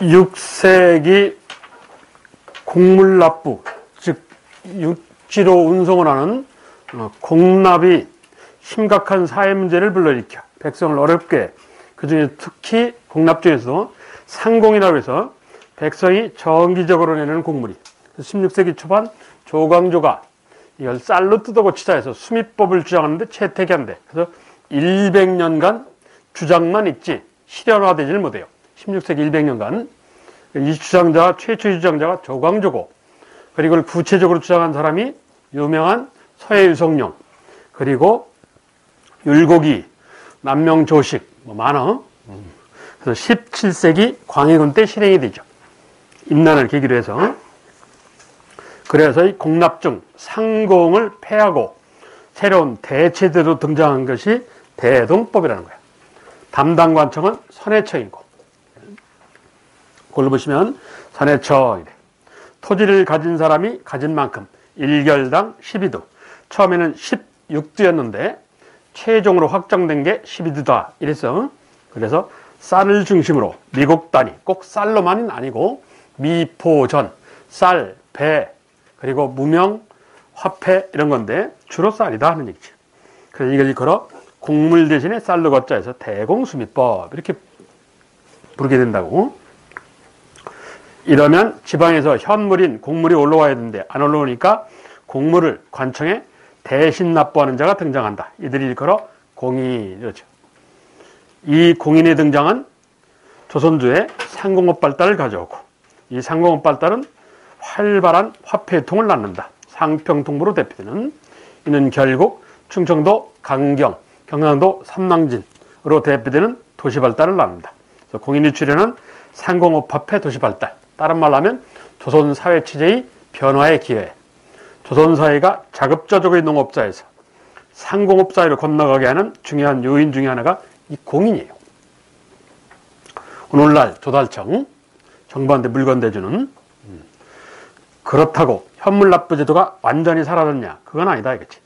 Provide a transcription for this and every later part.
(16세기) 곡물납부, 즉 육지로 운송을 하는 곡납이 심각한 사회 문제를 불러일으켜 백성을 어렵게, 그 중에 특히 곡납 중에서도 상공이라고 해서 백성이 정기적으로 내는 곡물이 16세기 초반 조광조가 이걸 쌀로 뜯어고치자 해서 수미법을 주장하는데 채택이 안 돼. 그래서 100년간 주장만 있지 실현화되질 못해요. 16세기 100년간. 이 주장자, 최초의 주장자가 조광조고, 그리고 이걸 구체적으로 주장한 사람이 유명한 서해유성룡, 그리고 율곡이, 남명조식, 많아. 그래서 17세기 광해군 때 실행이 되죠. 임난을 계기로 해서. 그래서 이 곡납 중 상공을 폐하고 새로운 대체제도 등장한 것이 대동법이라는 거예요. 담당관청은 선해청이고, 그걸로 보시면 선해청, 토지를 가진 사람이 가진 만큼 1결당 12두. 처음에는 16두였는데 최종으로 확정된 게 12두다 이랬어. 그래서 쌀을 중심으로 미국 단위, 꼭 쌀로만은 아니고 미포전, 쌀, 배, 그리고 무명, 화폐 이런 건데 주로 쌀이다 하는 얘기지. 그래서 이걸 걸어 곡물 대신에 쌀로 걷자 해서 대공수미법 이렇게 부르게 된다고. 이러면 지방에서 현물인 곡물이 올라와야 되는데 안 올라오니까 곡물을 관청에 대신 납부하는 자가 등장한다. 이들이 일컬어 공인이죠. 이 공인의 등장은 조선조의 상공업 발달을 가져오고, 이 상공업 발달은 활발한 화폐통을 낳는다. 상평통부로 대표되는, 이는 결국 충청도 강경, 경상도 삼랑진으로 대표되는 도시 발달을 낳는다. 그래서 공인이 출현한 상공업 화폐 도시 발달. 다른 말로 하면 조선 사회 체제의 변화의 기회. 조선 사회가 자급자족의 농업사에서 상공업 사회로 건너가게 하는 중요한 요인 중에 하나가 이 공인이에요. 오늘날 조달청, 정부한테 물건 대주는. 그렇다고 현물납부 제도가 완전히 사라졌냐? 그건 아니다 이거지.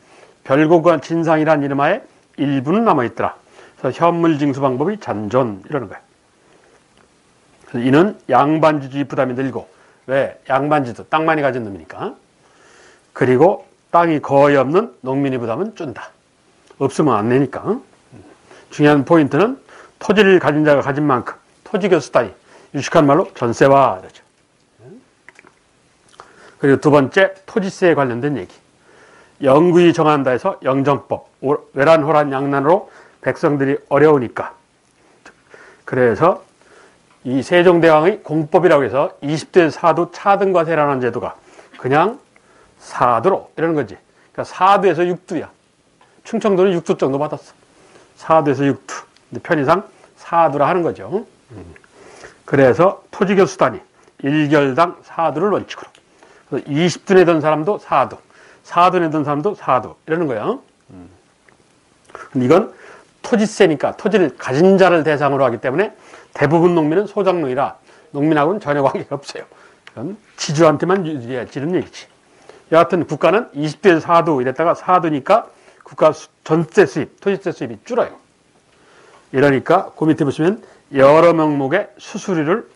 별곡과 진상이란 이름하에 일부는 남아있더라. 그래서 현물징수 방법이 잔존 이러는 거야. 그래서 이는 양반지주의 부담이 늘고, 왜? 양반지도 땅 많이 가진 놈이니까. 그리고 땅이 거의 없는 농민의 부담은 준다. 없으면 안 내니까. 중요한 포인트는 토지를 가진 자가 가진 만큼, 토지교수 단위, 유식한 말로 전세화 이러죠. 그리고 두 번째, 토지세에 관련된 얘기. 영구히 정한다 해서 영정법, 외란호란 양난으로 백성들이 어려우니까. 그래서 이 세종대왕의 공법이라고 해서 20대 사두 차등과 세라는 제도가 그냥 사두로 이러는 거지. 그러니까 4두에서 6두야. 충청도는 6두 정도 받았어. 4두에서 6두. 근데 편의상 4두라 하는 거죠. 그래서 토지교수 단위 1결당 4두를 원칙으로. 그래서 20두 내던 사람도 4두, 4두 내던 사람도 4두 이러는 거예요. 근데 이건 토지세니까 토지를 가진 자를 대상으로 하기 때문에 대부분 농민은 소작농이라 농민하고는 전혀 관계가 없어요. 이건 지주한테만 유리해지는 얘기지. 여하튼 국가는 20두에서 4두 이랬다가 4두니까 국가 전세 수입, 토지세 수입이 줄어요. 이러니까 그 밑에 보시면 여러 명목의 수수료를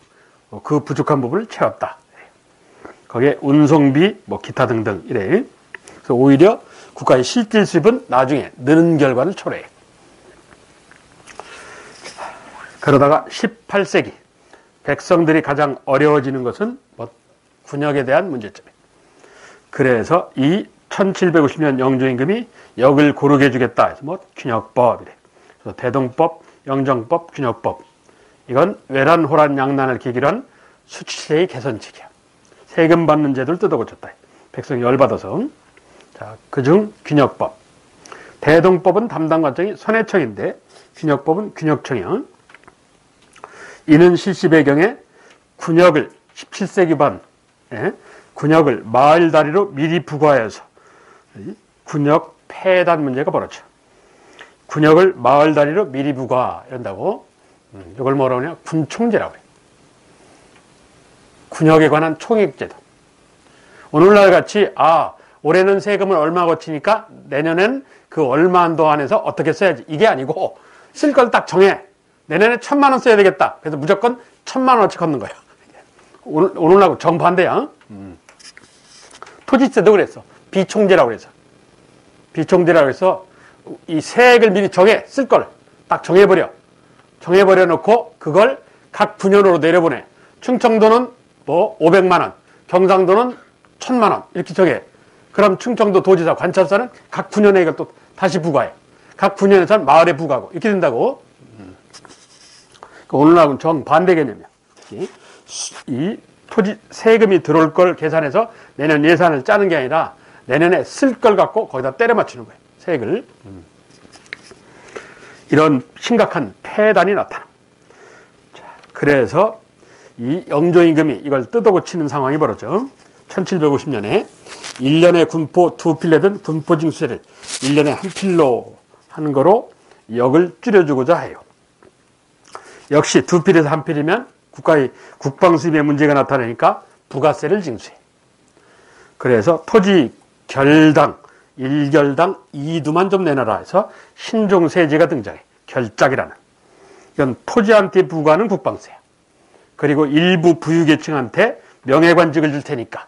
그 부족한 부분을 채웠다. 거기에 운송비, 뭐 기타 등등 이래. 그래서 오히려 국가의 실질 수입은 나중에 느는 결과를 초래해. 그러다가 18세기 백성들이 가장 어려워지는 것은 뭐 군역에 대한 문제점이에요. 그래서 이 1750년 영조임금이 역을 고르게 해주겠다 해서 뭐 균역법이래. 그래서 대동법, 영정법, 균역법. 이건 외란호란 양난을 계기로 한 수치세의 개선책이야. 세금 받는 제도를 뜯어고쳤다. 백성이 열받아서. 자, 그중 균역법. 대동법은 담당관청이 선해청인데 균역법은 균역청이야. 이는 실시 배경에 군역을 17세기 반 군역을 마을 다리로 미리 부과해서 군역 폐단 문제가 벌어져. 군역을 마을 다리로 미리 부과 이런다고. 이걸 뭐라고 하냐? 군총제라고 해. 군역에 관한 총액제도. 오늘날 같이 올해는 세금을 얼마 거치니까 내년엔 그 얼마 한도 안에서 어떻게 써야지. 이게 아니고 쓸 걸 딱 정해. 내년에 1,000만 원 써야 되겠다. 그래서 무조건 1,000만 원어치 걷는 거예요. 오늘하고 정반대야. 토지세도 그랬어. 비총재라고 그래서. 비총재라고 해서 이 세액을 미리 정해. 쓸 걸 딱 정해버려. 정해버려 놓고 그걸 각 분연으로 내려보내. 충청도는 뭐 500만 원, 경상도는 1,000만 원 이렇게 정해. 그럼 충청도 도지사, 관찰사는 각 분연에 이걸 또 다시 부과해. 각 분연에서는 마을에 부과하고 이렇게 된다고. 오늘하고는 정반대 개념이야. 이 토지 세금이 들어올 걸 계산해서 내년 예산을 짜는 게 아니라 내년에 쓸 걸 갖고 거기다 때려 맞추는 거예요. 세액을. 이런 심각한 폐단이 나타나. 자, 그래서 이 영종임금이 이걸 뜯어고치는 상황이 벌어져. 1750년에 1년에 군포 2필 내던 군포징수세를 1년에 한 필로 하는 거로 역을 줄여주고자 해요. 역시 2필에서 한 필이면 국가의 국방수입에 문제가 나타나니까 부가세를 징수해. 그래서 토지 결당, 1결당 2두만 좀 내놔라 해서 신종세제가 등장해. 결작이라는. 이건 토지한테 부과하는 국방세야. 그리고 일부 부유계층한테 명예관직을 줄 테니까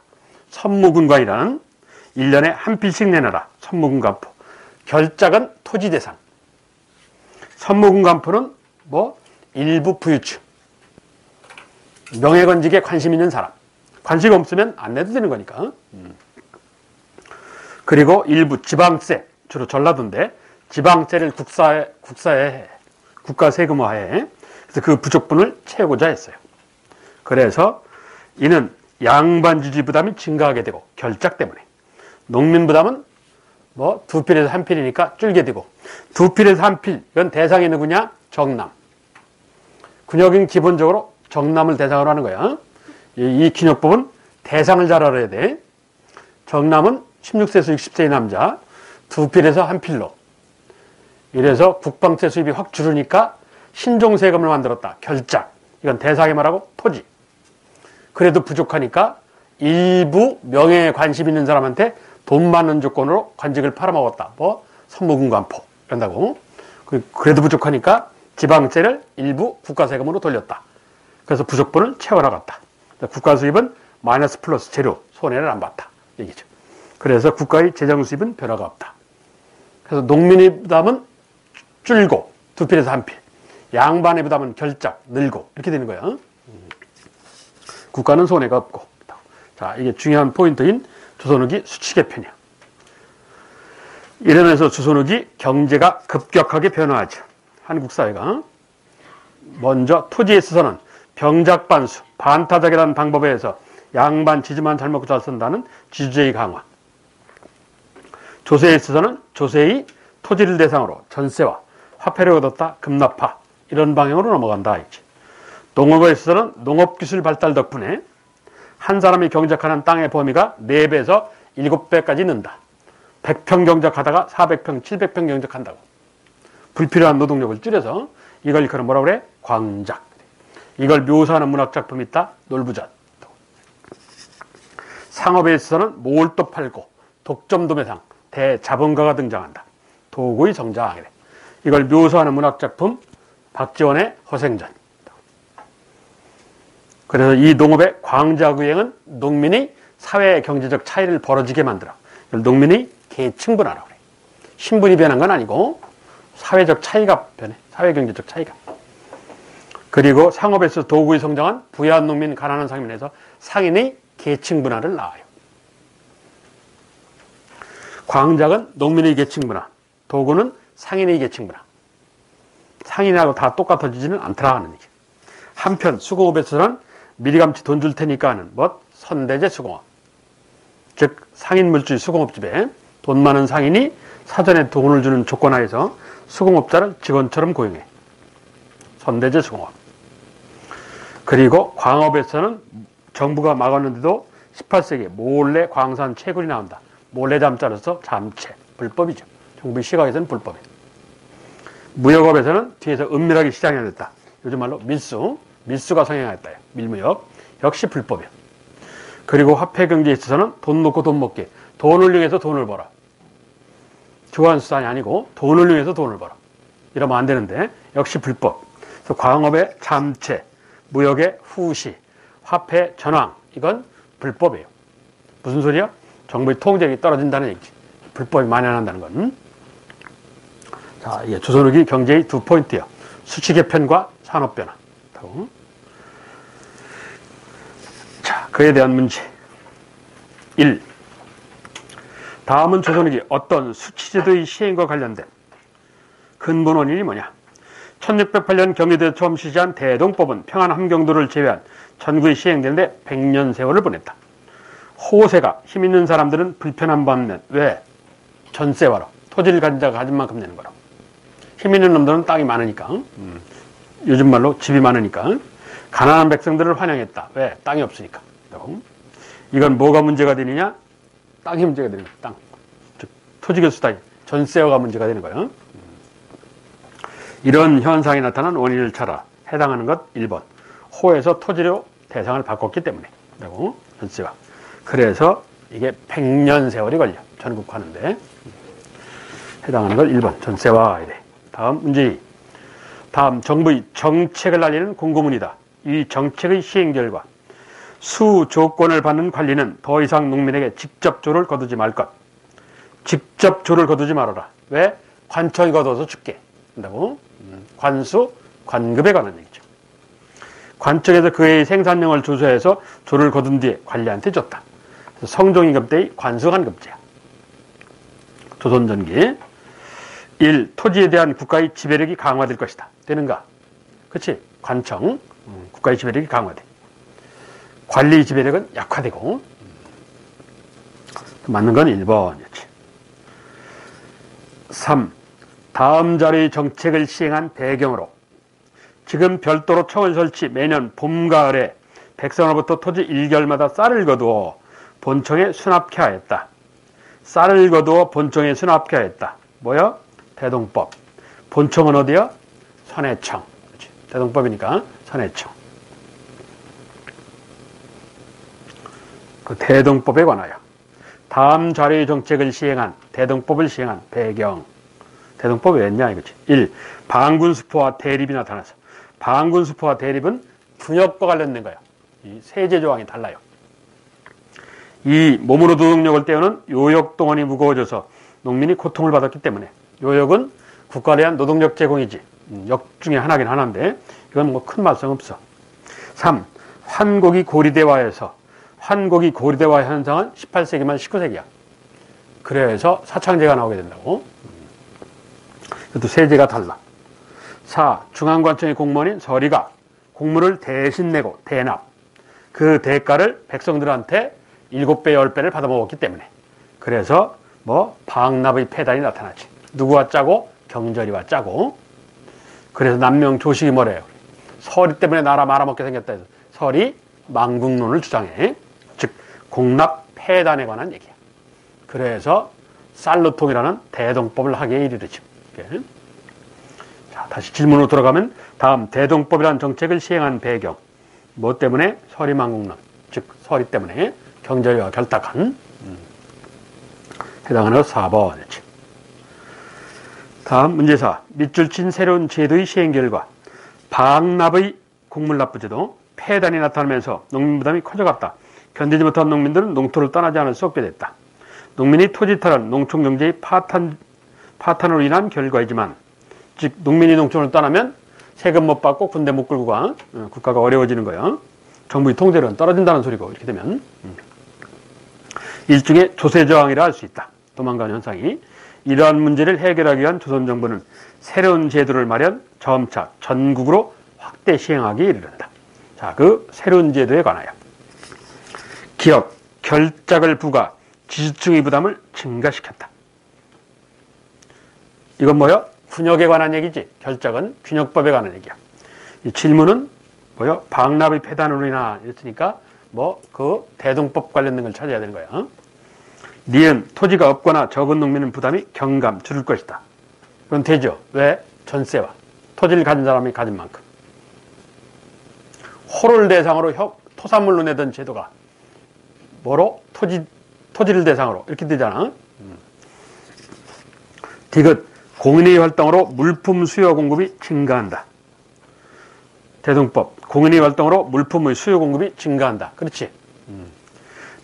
선무군관이라는 1년에 한 필씩 내놔라. 선무군관포. 결작은 토지대상. 선무군관포는 뭐 일부 부유층. 명예관직에 관심 있는 사람. 관심 없으면 안 내도 되는 거니까. 그리고 일부 지방세, 주로 전라도인데 지방세를 국가 세금화해. 그래서 그 부족분을 채우고자 했어요. 그래서 이는 양반주지 부담이 증가하게 되고 결작 때문에 농민 부담은 뭐 2필에서 한 필이니까 줄게 되고 2필에서 한 필, 이건 대상이 누구냐? 정남. 군역은 기본적으로 정남을 대상으로 하는 거야. 이 기역법은 대상을 잘 알아야 돼. 정남은 16세에서 60세의 남자 2필에서 한 필로. 이래서 국방세 수입이 확 줄으니까 신종세금을 만들었다. 결작. 이건 대상이 말하고 토지. 그래도 부족하니까 일부 명예에 관심 있는 사람한테 돈 많은 조건으로 관직을 팔아먹었다. 뭐 선무군관포 이런다고. 그래도 부족하니까 지방세를 일부 국가세금으로 돌렸다. 그래서 부족분을 채워나갔다. 국가 수입은 마이너스 플러스 제로, 손해를 안 봤다. 얘기죠. 그래서 국가의 재정 수입은 변화가 없다. 그래서 농민의 부담은 줄고 2필에서 한 필. 양반의 부담은 결작, 늘고 이렇게 되는 거야. 국가는 손해가 없고. 자, 이게 중요한 포인트인 조선후기 수치개편이야. 이러면서 조선후기 경제가 급격하게 변화하죠. 한국 사회가. 먼저 토지에 있어서는 병작반수, 반타작이라는 방법에 의해서 양반 지지만 잘 먹고 잘 쓴다는 지주제의 강화. 조세에 있어서는 조세의 토지를 대상으로 전세와 화폐를 얻었다 급납화 이런 방향으로 넘어간다. 농업에 있어서는 농업기술 발달 덕분에 한 사람이 경작하는 땅의 범위가 4배에서 7배까지 는다. 100평 경작하다가 400평, 700평 경작한다고. 불필요한 노동력을 줄여서 이걸 일컬어 뭐라고 그래? 광작. 이걸 묘사하는 문학작품이 있다. 놀부전. 상업에 있어서는 몰도 팔고 독점도매상, 대자본가가 등장한다. 도구의 성장. 이걸 묘사하는 문학작품 박지원의 허생전. 그래서 이 농업의 광작 유행은 농민이 사회 경제적 차이를 벌어지게 만들어. 이걸 농민의 계층분화라고 그래. 신분이 변한 건 아니고 사회적 차이가 변해. 사회 경제적 차이가. 그리고 상업에서 도구의 성장은 부유한 농민, 가난한 상인에서 상인의 계층분화를 낳아요. 광작은 농민의 계층분화, 도구는 상인의 계층분화. 상인하고 다 똑같아지지는 않더라는 얘기. 한편 수공업에서는 미리감치 돈 줄 테니까 하는 선대제 수공업. 즉 상인 물주의 수공업집에 돈 많은 상인이 사전에 돈을 주는 조건하에서 수공업자를 직원처럼 고용해. 선대제 수공업. 그리고 광업에서는 정부가 막았는데도 18세기에 몰래 광산 채굴이 나온다. 몰래 잠자로서 잠채. 불법이죠. 정부의 시각에서는 불법이에요. 무역업에서는 뒤에서 은밀하게 시장이 열렸다. 요즘 말로 밀수가 성행하였다. 밀무역. 역시 불법이에요. 그리고 화폐경제에 있어서는 돈 놓고 돈 먹기. 돈을 이용해서 돈을 벌어. 주관수단이 아니고 돈을 이용해서 돈을 벌어. 이러면 안 되는데 역시 불법. 그래서 광업의 잠체, 무역의 후시, 화폐 전황 이건 불법이에요. 무슨 소리야? 정부의 통제력이 떨어진다는 얘기지. 불법이 만연한다는 건. 자, 이게 조선 후기 경제의 두 포인트요. 수치 개편과 산업 변화. 자, 그에 대한 문제. 1. 다음은 조선 후기 어떤 수치제도의 시행과 관련된 근본 원인이 뭐냐? 1608년 경희대에 처음 시시한 대동법은 평안 함경도를 제외한 전국에 시행되는데 100년 세월을 보냈다. 호세가 힘 있는 사람들은 불편한 반면 왜? 전세화로 토지를 가진 자가 가진 만큼 내는 거로. 힘 있는 놈들은 땅이 많으니까 요즘 말로 집이 많으니까 가난한 백성들을 환영했다. 왜? 땅이 없으니까. 이건 뭐가 문제가 되느냐? 땅이 문제가 되는 거야. 땅. 즉 토지교수단이 전세화가 문제가 되는 거예요. 이런 현상이 나타난 원인을 찾아 해당하는 것 1번. 호에서 토지로 대상을 바꿨기 때문에. 전세화. 그래서 이게 100년 세월이 걸려. 전국화하는데. 해당하는 걸 1번. 전세화가 돼. 다음 문제 2. 다음 정부의 정책을 알리는 공고문이다. 이 정책의 시행 결과 수조건을 받는 관리는 더 이상 농민에게 직접 조를 거두지 말 것. 직접 조를 거두지 말아라. 왜? 관청이 거둬서 줄게. 한다고. 관수, 관급에 관한 얘기죠. 관청에서 그의 생산량을 조사해서 조를 거둔 뒤에 관리한테 줬다. 성종임금 때의 관수관급제야. 조선전기. 1. 토지에 대한 국가의 지배력이 강화될 것이다. 되는가? 그렇지? 관청, 국가의 지배력이 강화돼. 관리 지배력은 약화되고. 맞는 건 1번이었지. 3. 다음 자료의 정책을 시행한 배경으로 지금 별도로 청을 설치 매년 봄, 가을에 백성으로부터 토지 일결마다 쌀을 거두어 본청에 수납케 하였다. 쌀을 거두어 본청에 수납케 하였다. 뭐야? 대동법. 본청은 어디야? 선해청. 그렇지. 대동법이니까 선해청. 그 대동법에 관하여 다음 자료의 정책을 시행한 대동법을 시행한 배경. 대동법이 왜 했냐 이거지. 1. 방군수포와 대립이 나타나서. 방군수포와 대립은 군역과 관련된 거야. 이 세제 조항이 달라요. 2. 몸으로 노동력을 떼우는 요역동원이 무거워져서 농민이 고통을 받았기 때문에. 요역은 국가에 대한 노동력 제공이지. 역 중에 하나긴 하나인데 이건 뭐 큰 말씀 없어. 3. 환곡이 고리대화해서. 환곡이 고리대화 현상은 18세기만 19세기야. 그래서 사창제가 나오게 된다고. 이것도 세제가 달라. 4. 중앙관청의 공무원인 서리가 공무를 대신 내고 대납. 그 대가를 백성들한테 7배, 10배를 받아먹었기 때문에. 그래서 뭐 방납의 폐단이 나타나지. 누구와 짜고? 경절이와 짜고. 그래서 남명 조식이 뭐래요? 서리 때문에 나라 말아먹게 생겼다 해서 서리 망국론을 주장해. 즉 공납 폐단에 관한 얘기야. 그래서 쌀로통이라는 대동법을 하기에 이르르지. 자, 다시 질문으로 돌아가면 다음 대동법이라는 정책을 시행한 배경. 뭐 때문에? 서리망국론. 즉 서리 때문에 경절이와 결탁한. 해당하는 것 4번이지. 다음 문제 4. 밑줄 친 새로운 제도의 시행 결과 방납의 곡물납부제도 폐단이 나타나면서 농민 부담이 커져갔다. 견디지 못한 농민들은 농토를 떠나지 않을 수 없게 됐다. 농민이 토지 탈환, 농촌 경제의 파탄으로 인한 결과이지만, 즉 농민이 농촌을 떠나면 세금 못 받고 군대 못 끌고 가. 국가가 어려워지는 거야. 정부의 통제력은 떨어진다는 소리고. 이렇게 되면 일종의 조세 저항이라 할 수 있다. 도망가는 현상이. 이러한 문제를 해결하기 위한 조선정부는 새로운 제도를 마련, 점차 전국으로 확대 시행하기에 이르른다. 자, 그 새로운 제도에 관하여 기업, 결작을 부과, 지주층의 부담을 증가시켰다. 이건 뭐야? 군역에 관한 얘기지. 결작은 균역법에 관한 얘기야. 이 질문은 뭐야? 방납의 폐단으로 인하 이랬으니까 뭐 그 대동법 관련된 걸 찾아야 되는 거야. 니은 토지가 없거나 적은 농민은 부담이 경감 줄을 것이다. 그건 되죠. 왜? 전세와 토지를 가진 사람이 가진 만큼. 호를 대상으로 토산물로 내던 제도가 뭐로? 토지를 대상으로 이렇게 되잖아. 디귿 공인의 활동으로 물품 수요 공급이 증가한다. 대동법 공인의 활동으로 물품의 수요 공급이 증가한다. 그렇지.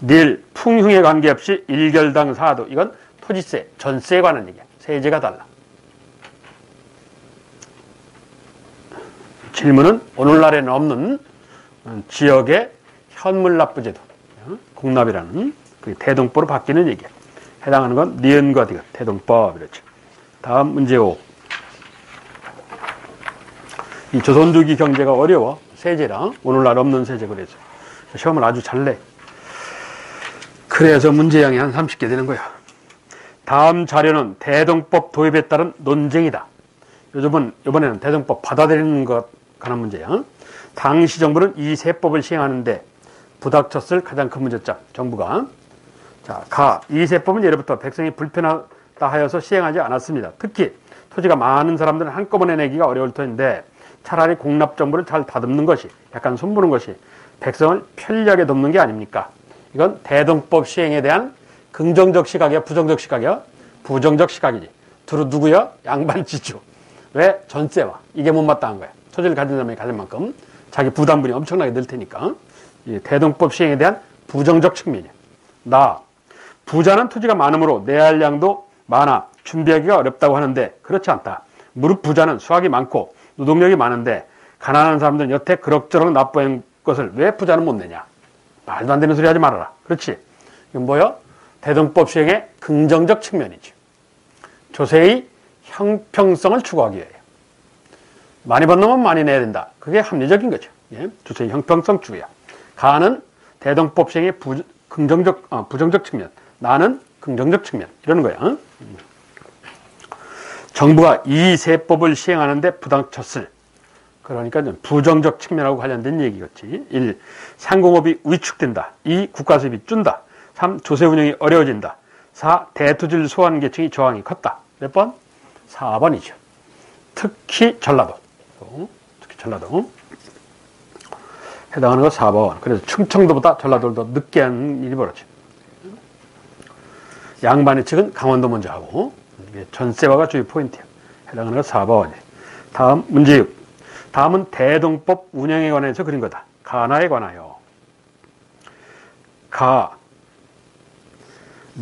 닐 풍흉에 관계없이 일결당 사도 이건 토지세, 전세에 관한 얘기야. 세제가 달라. 질문은 오늘날에는 없는 지역의 현물납부제도 공납이라는 그 대동법으로 바뀌는 얘기야. 해당하는 건 니은과 디귿 대동법 이렇죠. 다음 문제 5. 이 조선주기 경제가 어려워. 세제랑 오늘날 없는 세제 그래서 시험을 아주 잘 내. 그래서 문제양이 한 30개 되는 거야. 다음 자료는 대동법 도입에 따른 논쟁이다. 이번에는 대동법 받아들이는 것 관한 문제야. 당시 정부는 이 세법을 시행하는데 부닥쳤을 가장 큰 문제점. 정부가 이 세법은 예로부터 백성이 불편하다 하여서 시행하지 않았습니다. 특히 토지가 많은 사람들은 한꺼번에 내기가 어려울 터인데 차라리 공납정부를 잘 다듬는 것이, 약간 손보는 것이 백성을 편리하게 돕는 게 아닙니까? 이건 대동법 시행에 대한 긍정적 시각이야, 부정적 시각이야? 부정적 시각이지. 두루 누구야? 양반 지주. 왜? 전세와. 이게 못마땅한 거야. 토지를 가진 사람이 가진 만큼 자기 부담분이 엄청나게 늘 테니까. 이 대동법 시행에 대한 부정적 측면이야. 부자는 토지가 많으므로 내야 할 양도 많아 준비하기가 어렵다고 하는데 그렇지 않다. 무릇 부자는 수확이 많고 노동력이 많은데 가난한 사람들은 여태 그럭저럭 납부한 것을 왜 부자는 못 내냐. 말도 안 되는 소리 하지 말아라. 그렇지. 이건 뭐야? 대동법 시행의 긍정적 측면이지. 조세의 형평성을 추구하기 위해. 많이 번 놈은 많이 내야 된다. 그게 합리적인 거죠. 예? 조세의 형평성 추구야. 가는 대동법 시행의 부정적 측면. 나는 긍정적 측면. 이러는 거야. 정부가 이 세법을 시행하는데 부닥쳤을. 그러니까 부정적 측면하고 관련된 얘기겠지. 1. 상공업이 위축된다. 2. 국가 수입이 준다. 3. 조세 운영이 어려워진다. 4. 대토지를 소화하는 계층이 저항이 컸다. 몇 번? 4번이죠. 특히 전라도. 해당하는 거 4번. 그래서 충청도보다 전라도를 더 늦게 하는 일이 벌어져. 양반의 측은 강원도 먼저 하고 전세화가 주요 포인트야. 해당하는 거 4번. 다음 문제 6. 다음은 대동법 운영에 관해서 그린 거다. 가나에 관하여.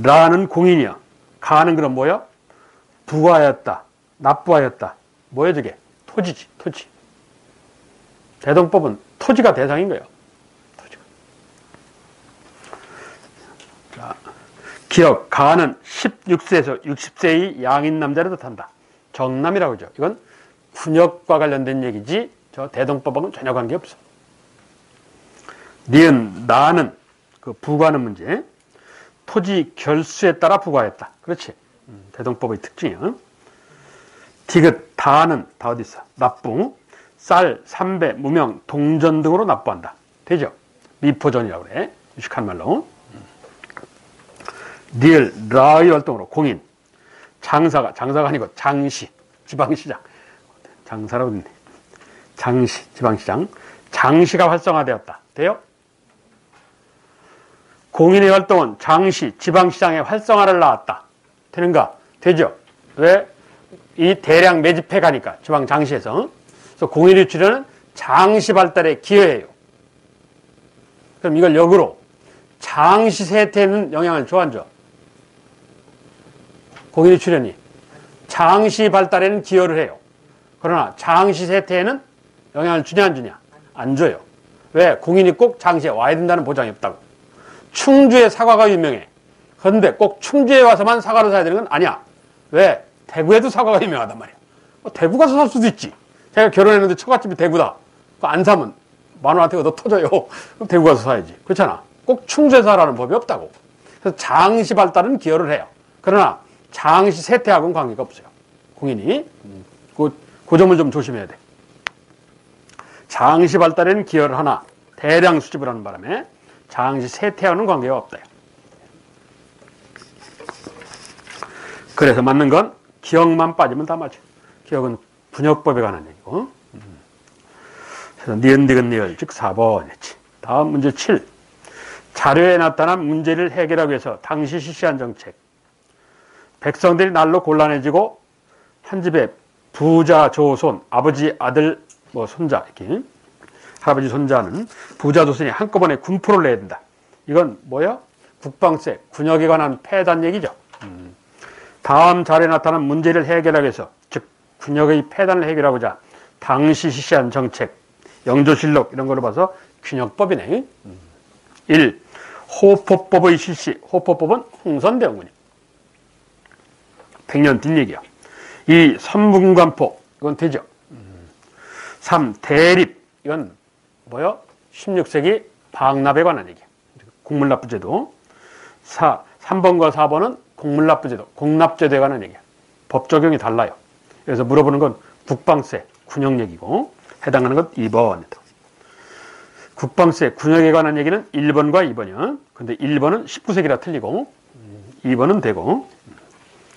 라는 공인이야. 가는 그럼 뭐야? 부과하였다. 납부하였다. 뭐야 저게? 토지지. 토지. 대동법은 토지가 대상인 거예요. 토지가. 자, 기억. 가는 16세에서 60세의 양인 남자를 뜻한다. 정남이라고 하죠. 이건 군역과 관련된 얘기지 저 대동법하고는 전혀 관계없어. 니은 나는 그 부과하는 문제. 토지 결수에 따라 부과했다. 그렇지. 대동법의 특징이야. 디귿 다는 다 어디 있어? 납부. 쌀, 삼배, 무명, 동전 등으로 납부한다. 되죠? 미포전이라고 그래. 유식한 말로. 리을 라의 활동으로 공인. 장사가 아니고 장시. 지방시장. 장사라고 했네. 장시, 지방시장. 장시가 활성화되었다. 돼요? 공인의 활동은 장시, 지방시장의 활성화를 낳았다. 되는가? 되죠? 왜? 이 대량 매집해 가니까, 지방 장시에서. 그래서 공인의 출현은 장시 발달에 기여해요. 그럼 이걸 역으로 장시 세태에는 영향을 줘, 안 줘? 공인의 출현이. 장시 발달에는 기여를 해요. 그러나 장시 세태에는 영향을 주냐 안 주냐? 안 줘요. 왜? 공인이 꼭 장시에 와야 된다는 보장이 없다고. 충주의 사과가 유명해. 그런데 꼭 충주에 와서만 사과를 사야 되는 건 아니야. 왜? 대구에도 사과가 유명하단 말이야. 대구 가서 살 수도 있지. 제가 결혼했는데 처갓집이 대구다. 그거 안 사면 마누라한테 얻어 터져요. 그럼 대구 가서 사야지. 그렇잖아. 꼭 충주에서 사라는 법이 없다고. 그래서 장시 발달은 기여를 해요. 그러나 장시 세태하고는 관계가 없어요. 공인이. 그 점을 좀 조심해야 돼. 장시 발달에는 기여를 하나 대량 수집을 하는 바람에 장시 세태하고는 관계가 없다. 그래서 맞는 건 기억만 빠지면 다 맞아. 기억은 분역법에 관한 얘기고. 그래서 니은, 디귿, 리을, 즉 4번이지. 다음 문제 7. 자료에 나타난 문제를 해결하기 위해서 당시 실시한 정책. 백성들이 날로 곤란해지고 한 집에 부자 조손, 아버지 아들 뭐 손자 이렇게 할아버지 손자는 부자 조선이 한꺼번에 군포를 내야 된다. 이건 뭐예요? 국방세, 군역에 관한 폐단 얘기죠. 다음 자료에 나타난 문제를 해결하기 위해서, 즉 군역의 폐단을 해결하고자 당시 실시한 정책, 영조실록 이런 걸로 봐서 군역법이네. 1. 호포법의 실시. 호포법은 홍선대원군이 100년 뒷 얘기야. 2. 선무군관포. 이건 되죠. 3. 대립. 이건 뭐요? 16세기 방납에 관한 얘기야. 공물납부제도. 3번과 4번은 공물납부제도, 공납제도에 관한 얘기야. 법 적용이 달라요. 그래서 물어보는 건 국방세, 군역 얘기고 해당하는 건 2번이다. 국방세, 군역에 관한 얘기는 1번과 2번이야. 근데 1번은 19세기라 틀리고 2번은 되고.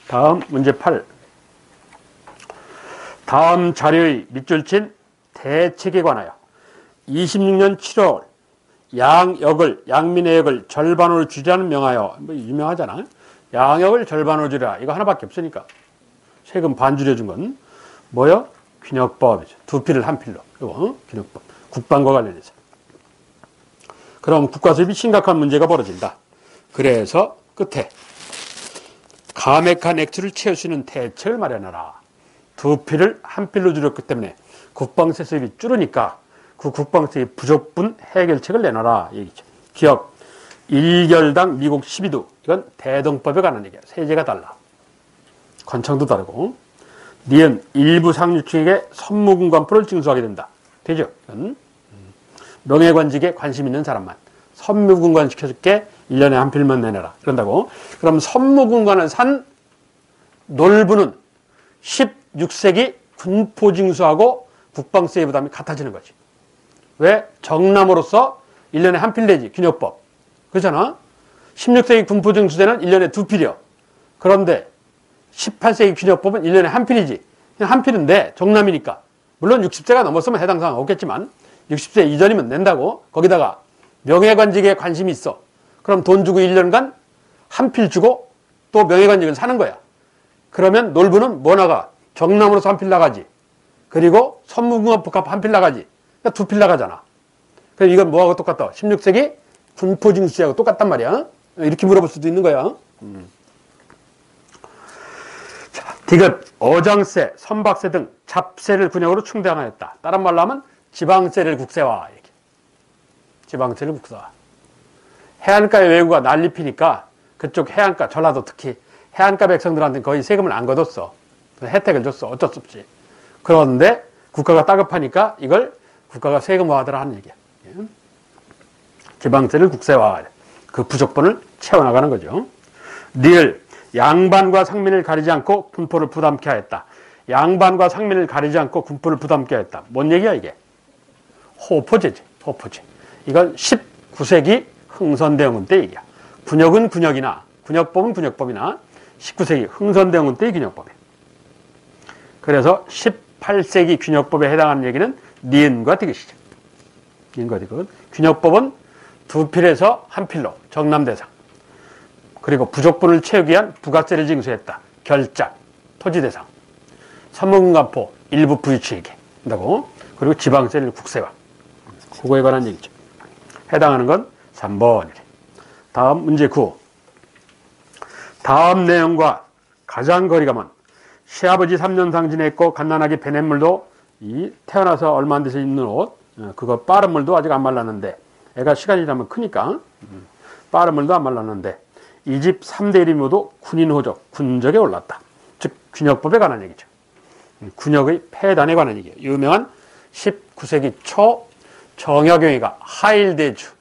다음 문제 8. 다음 자료의 밑줄 친 대책에 관하여 26년 7월 양민의 역을 절반으로 줄이라는 명하여, 뭐 유명하잖아. 양역을 절반으로 줄이라. 이거 하나밖에 없으니까. 세금 반 줄여준 건 뭐요? 균역법이죠. 두 필을 한 필로. 이거 균역법. 국방과 관련해서. 그럼 국가 수입이 심각한 문제가 벌어진다. 그래서 끝에 감액한 액수를 채울 수 있는 대책을 마련하라. 두 필을 한 필로 줄였기 때문에 국방세 수입이 줄으니까 그 국방세의 부족분 해결책을 내놔라 얘기죠. 기억 1결당 미국 12두. 이건 대동법에 관한 얘기야. 세제가 달라. 권청도 다르고. 니은 일부 상류층에게 선무군관포를 징수하게 된다. 되죠? 이건 명예관직에 관심 있는 사람만 선무군관 시켜줄게. 1년에 한 필만 내놔라. 그런다고. 그럼 선무군관을 산 놀부는 16세기 군포징수하고 국방세의 부담이 같아지는 거지. 왜? 정남으로서 1년에 한 필 내지. 균역법. 그렇잖아. 16세기 군포징수제는 1년에 두 필이요. 그런데 18세기 균역법은 1년에 한 필이지. 그냥 한 필인데 정남이니까. 물론 60세가 넘었으면 해당 사항 없겠지만 60세 이전이면 낸다고. 거기다가 명예관직에 관심이 있어. 그럼 돈 주고 1년간 한 필 주고 또 명예관직을 사는 거야. 그러면 놀부는 뭐 나가? 정남으로서 한 필 나가지. 그리고 선무궁합복합 한 필 나가지. 그러니까 두 필 나가잖아. 그럼 이건 뭐하고 똑같다? 16세기 군포징수제하고 똑같단 말이야. 이렇게 물어볼 수도 있는 거야. 자, 디귿, 어장세, 선박세 등 잡세를 군역으로 충당하였다. 다른 말로 하면 지방세를 국세화. 이렇게. 지방세를 국세화. 해안가의 외구가 난립히니까 그쪽 해안가, 전라도 특히 해안가 백성들한테는 거의 세금을 안 걷었어. 혜택을 줬어. 어쩔 수 없이. 그런데 국가가 따급하니까 이걸 국가가 세금화하더라 하는 얘기야. 지방세를 국세화. 그 부족분을 채워나가는 거죠. 니을, 양반과 상민을 가리지 않고 군포를 부담케 하였다. 양반과 상민을 가리지 않고 군포를 부담케 하였다. 뭔 얘기야 이게? 호포제지. 호포제. 이건 19세기 흥선대원군 때 얘기야. 군역은 군역이나 군역법은 군역법이나 19세기 흥선대원군 때의 균역법이야. 그래서 18세기 균역법에 해당하는 얘기는 니은과 디귿이죠. 니은과 디귿. 균역법은 두 필에서 한 필로 정남대상. 그리고 부족분을 채우기 위한 부가세를 징수했다. 결작, 토지대상. 선무군관포, 일부 부유층에게 한다고. 그리고 지방세를 국세화. 그거에 관한 얘기죠. 해당하는 건 3번이래. 다음 문제 9. 다음 내용과 가장 거리가 먼 시아버지 3년상 지냈고 갓난아기 베냇물도 이 태어나서 얼마 안 돼서 입는 옷, 그거 빠른 물도 아직 안 말랐는데 애가 시간이 지나면 크니까 빠른 물도 안 말랐는데 이 집 3대 1이 모두 군인호적, 군적에 올랐다. 즉 균역법에 관한 얘기죠. 군역의 폐단에 관한 얘기예요. 유명한 19세기 초 정약용이가 하일대주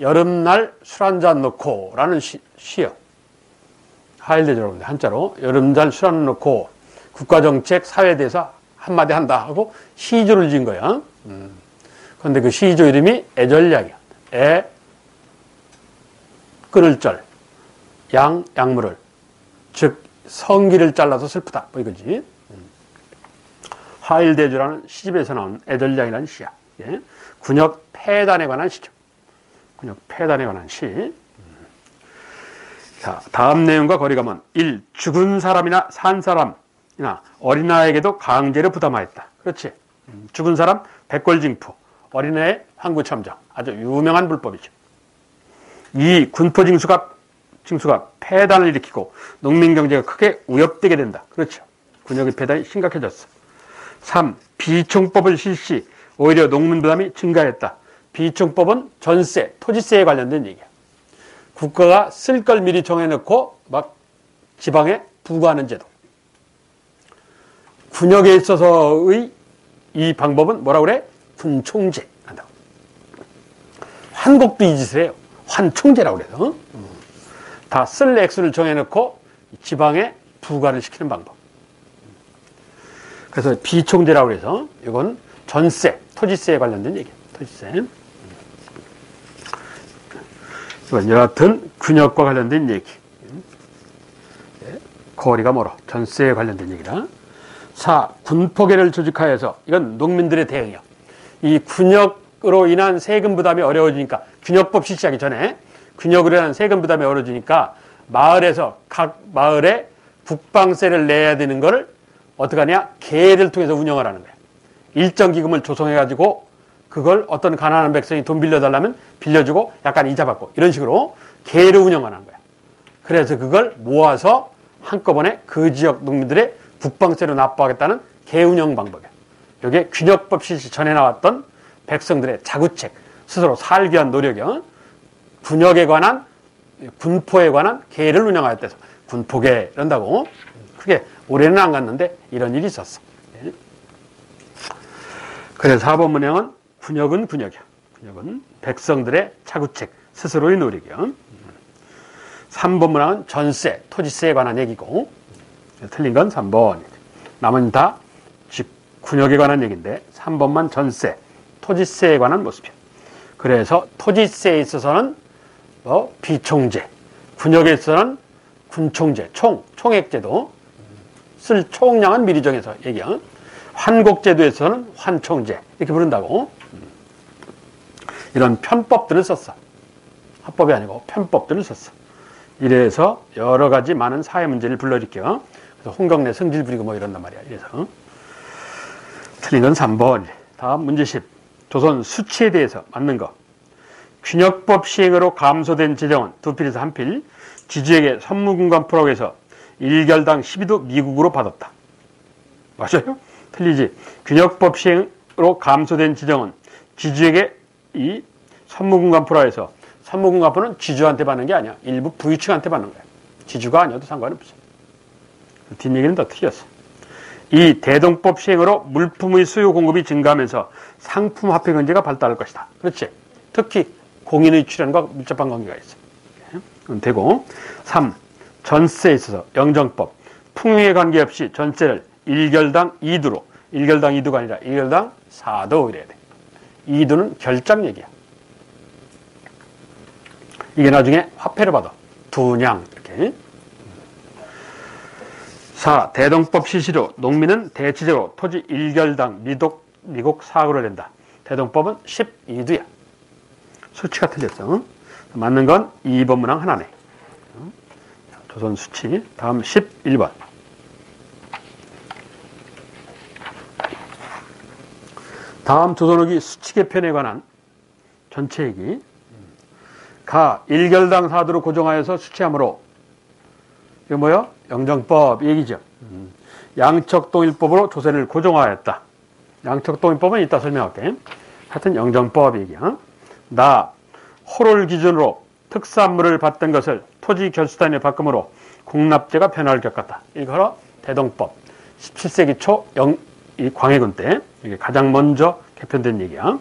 여름날 술 한잔 놓고 라는 시요. 하일대주라고 하는데 한자로 여름날 술 한잔 놓고 국가정책 사회대사 한마디 한다 하고 시조를 지은 거야. 그런데 그 시조 이름이 애절약이야. 애 끊을 절, 양물을, 즉 성기를 잘라서 슬프다 뭐 이거지. 하일대주라는 시집에서 나온 애절약이라는 시야. 예? 군역 폐단에 관한 시죠. 군역 폐단에 관한 시. 자, 다음 내용과 거리감은 1. 죽은 사람이나 산 사람이나 어린아이에게도 강제로 부담하였다. 그렇지. 죽은 사람 백골징포, 어린아이 황구첨정. 아주 유명한 불법이죠. 2. 군포징수가 폐단을 일으키고 농민경제가 크게 위협되게 된다. 그렇죠. 군역의 폐단이 심각해졌어. 3. 비총법을 실시, 오히려 농민 부담이 증가했다. 비총법은 전세, 토지세에 관련된 얘기야. 국가가 쓸 걸 미리 정해놓고 막 지방에 부과하는 제도. 군역에 있어서의 이 방법은 뭐라고 그래? 군총제 한다고. 환곡도 이 짓을 해요. 환총제라고 그래서. 다 쓸 액수를 정해놓고 지방에 부과를 시키는 방법. 그래서 비총제라고 해서 이건 전세, 토지세에 관련된 얘기예요. 토지세. 이건 여하튼 군역과 관련된 얘기. 거리가 멀어. 전세에 관련된 얘기다. 4. 군포계를 조직하여서, 이건 농민들의 대응이요. 이 군역으로 인한 세금 부담이 어려워지니까, 군역법 실시하기 전에 군역으로 인한 세금 부담이 어려워지니까 마을에서 각 마을에 국방세를 내야 되는 거를 어떻게 하냐? 계를 통해서 운영을 하는 거야. 일정 기금을 조성해가지고 그걸 어떤 가난한 백성이 돈 빌려달라면 빌려주고 약간 이자 받고 이런 식으로 계를 운영하는 거야. 그래서 그걸 모아서 한꺼번에 그 지역 농민들의 국방세로 납부하겠다는 계 운영 방법이야. 이게 군역법 실시 전에 나왔던 백성들의 자구책, 스스로 살기 위한 노력이요. 군역에 관한, 군포에 관한 계를 운영하였대서 군포계 이런다고. 그게 올해는 안 갔는데 이런 일이 있었어. 그래서 4번 문형은 군역은 군역이야. 군역은 백성들의 자구책, 스스로의 노력이야. 3번 문항은 전세, 토지세에 관한 얘기고, 틀린 건 3번. 남은 다 군역에 관한 얘기인데 3번만 전세, 토지세에 관한 모습이야. 그래서 토지세에 있어서는 비총제, 군역에 있어서는 군총제, 총액제도, 쓸 총량은 미리 정해서 얘기야. 환곡제도에서는 환총제 이렇게 부른다고. 이런 편법들을 썼어. 합법이 아니고 편법들을 썼어. 이래서 여러 가지 많은 사회 문제를 불러일으켜. 그래서 홍경래 성질 부리고 뭐 이런단 말이야. 이래서 틀린 건 3번. 다음 문제 10. 조선 수치에 대해서 맞는 거. 군역법 시행으로 감소된 재정은 2필에서 1필, 지주에게 선무군관포라고 해서 1결당 12도 미국으로 받았다. 맞아요? 틀리지. 군역법 시행으로 감소된 지정은 지주에게 이 선무군관포라 해서, 선무군관포는 지주한테 받는 게 아니야. 일부 부유층한테 받는 거야. 지주가 아니어도 상관없어. 뒷얘기는 더 틀렸어. 이 대동법 시행으로 물품의 수요 공급이 증가하면서 상품 화폐 경제가 발달할 것이다. 그렇지. 특히 공인의 출현과 밀접한 관계가 있어. 그럼 되고. 3. 전세에 있어서 영정법, 풍요에 관계없이 전세를 1결당 2두로, 1결당 2두가 아니라 1결당 4도 이래야 돼. 2두는 결장 얘기야. 이게 나중에 화폐를 받아. 두냥 이렇게. 4. 대동법 실시로 농민은 대체적으로 토지 1결당 미국 4억을 낸다. 대동법은 12두야. 수치가 틀렸어. 맞는 건 2번 문항 하나네. 조선 수치. 다음 11번. 다음 조선후기 수치 개편에 관한 전체 얘기. 가 1결당 4두로 고정하여서 수치하므로, 이거 뭐요? 영정법 얘기죠. 양척동일법으로 조세를 고정하였다. 양척동일법은 이따 설명할게. 하여튼 영정법 얘기야. 나 호를 기준으로 특산물을 받던 것을 토지 결수단에 바꿈으로 공납제가 변화를 겪었다. 이거 대동법 17세기 초 이 광해군 때 이게 가장 먼저 개편된 얘기야.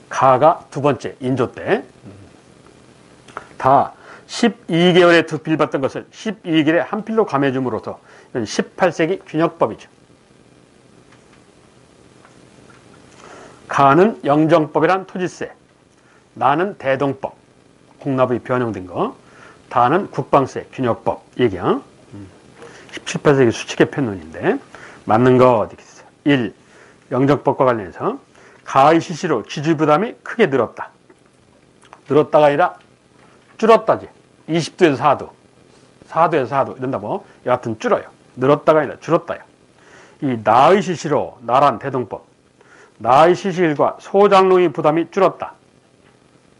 가가 두 번째 인조 때. 다 12개월에 2필 받던 것을 12개월에 1필로 감해줌으로써 이건 18세기 군역법이죠. 가는 영정법이란 토지세, 나는 대동법, 공납이 변형된 거, 다는 국방세, 군역법 얘기야. 18세기 수치개편론인데 맞는 거 어디 있어? 1. 영정법과 관련해서 가의 실시로 지주 부담이 크게 늘었다. 늘었다가 아니라 줄었다지. 20도에서 4도, 4도에서 4도 이런다고 여하튼 줄어요. 늘었다가 아니라 줄었다요. 이 나의 시시로 나란 대동법. 나의 시시일과 소장농의 부담이 줄었다.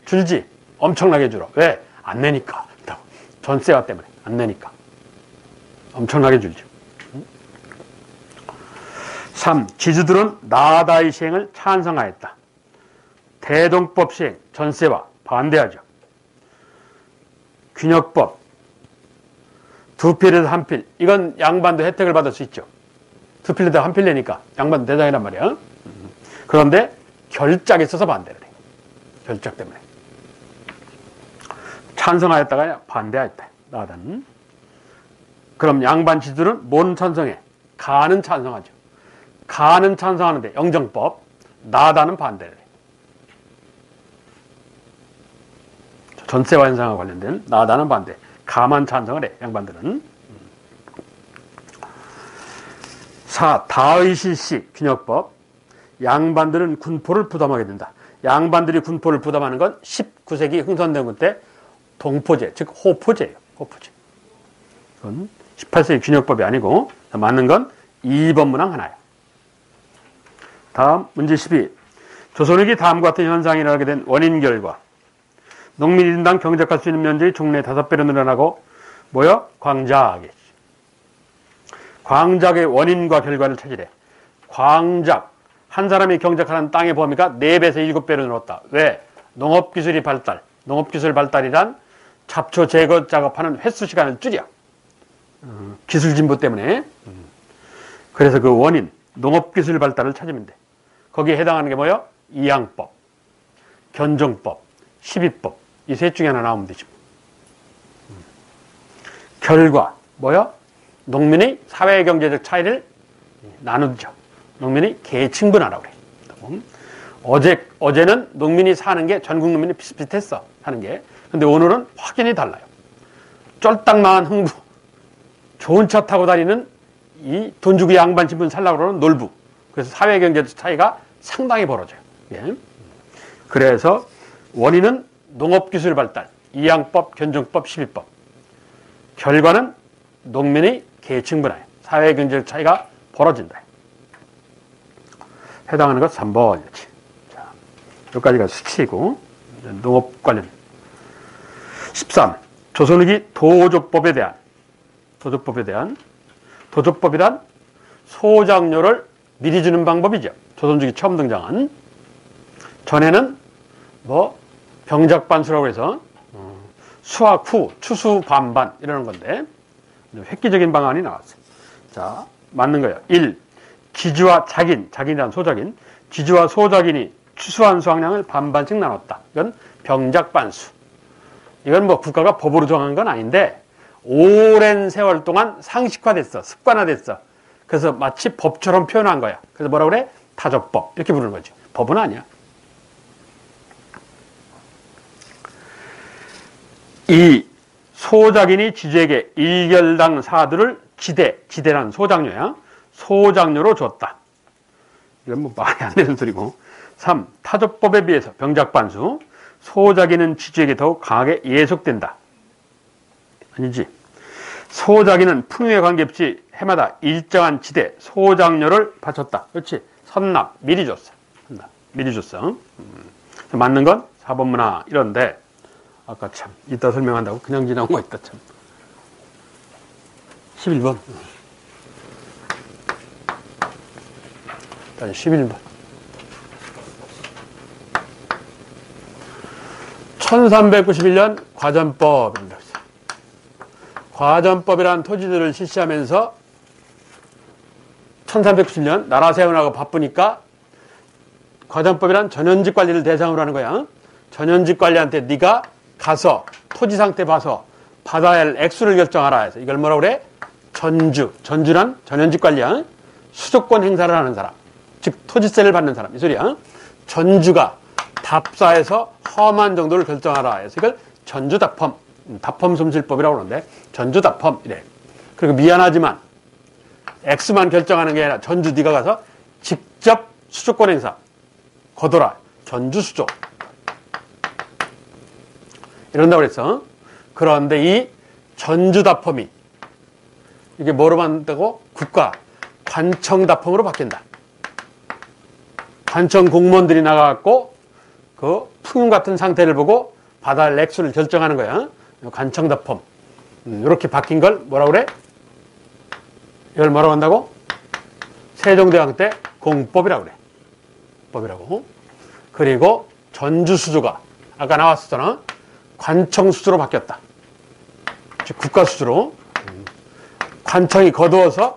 줄지. 엄청나게 줄어. 왜? 안 내니까. 전세와 때문에 안 내니까. 엄청나게 줄죠. 3. 지주들은 나다의 시행을 찬성하였다. 대동법 시행, 전세와 반대하죠. 균역법, 두 필에서 한 필. 이건 양반도 혜택을 받을 수 있죠. 두 필에서 한 필 내니까 양반도 대장이란 말이야. 그런데 결작에 있어서 반대를 해. 결작 때문에. 찬성하였다가 아니라 반대하였다. 나다는. 그럼 양반 지주들은 뭔 찬성해? 가는 찬성하죠. 가는 찬성하는데 영정법, 나다는 반대를 해. 전세와 현상과 관련된 나다는 반대, 가만 찬성을 해. 양반들은. 4. 다의 실시 균역법. 양반들은 군포를 부담하게 된다. 양반들이 군포를 부담하는 건 19세기 흥선대원 때 동포제, 즉 호포제예요. 호포제. 그건 18세기 균역법이 아니고 맞는 건 2번 문항 하나예요. 다음 문제 12. 조선후기 다음과 같은 현상이 일어나게 된 원인 결과. 농민 1인당 경작할 수 있는 면적이 종래 5배로 늘어나고 뭐요? 광작이지. 광작의 원인과 결과를 찾으래. 광작. 한 사람이 경작하는 땅의 범위가 4배에서 7배로 늘었다. 왜? 농업기술이 발달. 농업기술 발달이란 잡초 제거 작업하는 횟수 시간을 줄여. 기술 진보 때문에. 그래서 그 원인, 농업기술 발달을 찾으면 돼. 거기에 해당하는 게 뭐예요? 이양법, 견종법, 시비법. 이 셋 중에 하나 나오면 되죠. 결과, 뭐요? 농민의 사회경제적 차이를 나누죠. 농민이 계층분화라고 그래. 어제는 농민이 사는 게 전국 농민이 비슷비슷했어. 사는 게. 근데 오늘은 확연히 달라요. 쫄딱망한 흥부. 좋은 차 타고 다니는 이 돈 주고 양반 신분 살라고 그러는 놀부. 그래서 사회경제적 차이가 상당히 벌어져요. 예. 그래서 원인은 농업기술 발달, 이양법, 견종법, 시비법. 결과는 농민의 계층분화예요. 사회경제적 차이가 벌어진다. 해당하는 것 3번. 자, 여기까지가 수치이고, 농업 관련. 13. 조선후기 도조법에 대한, 도조법이란 소작료를 미리 주는 방법이죠. 조선주기 처음 등장한. 전에는 병작반수라고 해서 수확 후 추수 반반 이러는 건데 획기적인 방안이 나왔어요. 자, 맞는 거예요. 1. 지주와 자긴이란 소작인, 지주와 소작인이 추수한 수확량을 반반씩 나눴다. 이건 병작반수. 이건 국가가 법으로 정한 건 아닌데 오랜 세월 동안 상식화됐어. 습관화됐어. 그래서 마치 법처럼 표현한 거야. 그래서 뭐라 그래? 타조법. 이렇게 부르는 거지. 법은 아니야. 2. 소작인이 지주에게 1결당 사두를 지대란 소작료야. 소작료로 줬다. 이건 말이 안 되는 소리고. 3. 타조법에 비해서 병작반수. 소작인은 지주에게 더욱 강하게 예속된다. 아니지. 소작인은 풍요에 관계없이 해마다 일정한 지대 소작료를 바쳤다. 그렇지. 선납 미리 줬어. 미리 줬어. 맞는 건 4번 문화 이런데 아까 참 이따 설명한다고 그냥 지나온 거 있다 참. 11번. 11번. 1391년 과전법입니다. 과전법이라는 토지들을 실시하면서 1397년 나라 세운하고 바쁘니까 과전법이란 전현직 관리를 대상으로 하는 거야. 전현직 관리한테 네가 가서 토지 상태 봐서 받아야 할 액수를 결정하라 해서 이걸 뭐라고 그래? 전주란 전현직 관리야. 수조권 행사를 하는 사람. 즉 토지세를 받는 사람. 이 소리야. 전주가 답사해서 험한 정도를 결정하라 해서 이걸 전주답험, 답험솜실법이라고 그러는데 전주답험 이래. 그리고 미안하지만 액수만 결정하는 게 아니라 전주 네가 가서 직접 수조권 행사 거둬라. 전주수조. 이런다고 그랬어. 그런데 이 전주다펌이 이게 뭐로 만든다고? 국가 관청다펌으로 바뀐다. 관청 공무원들이 나가갖고 그 풍운 같은 상태를 보고 받아할 액수를 결정하는 거야. 관청다펌. 이렇게 바뀐 걸 뭐라고 그래? 이걸 뭐라고 한다고? 세종대왕 때 공법이라고 그래. 법이라고. 그리고 전주수조가 아까 나왔었잖아. 관청수조로 바뀌었다. 즉 국가수조로. 관청이 거두어서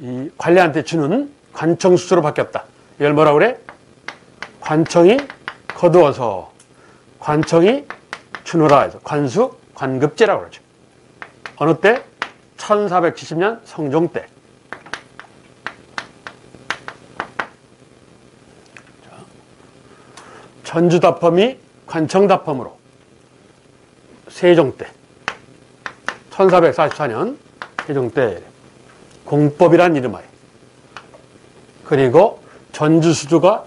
이 관리한테 주는 관청수조로 바뀌었다. 이걸 뭐라고 그래? 관청이 거두어서 관청이 주노라 해서 관수 관급제라고 그러죠. 어느 때? 1470년 성종 때. 전주다펌이 관청다펌으로 세종 때 1444년 세종 때 공법이란 이름하에. 그리고 전주수조가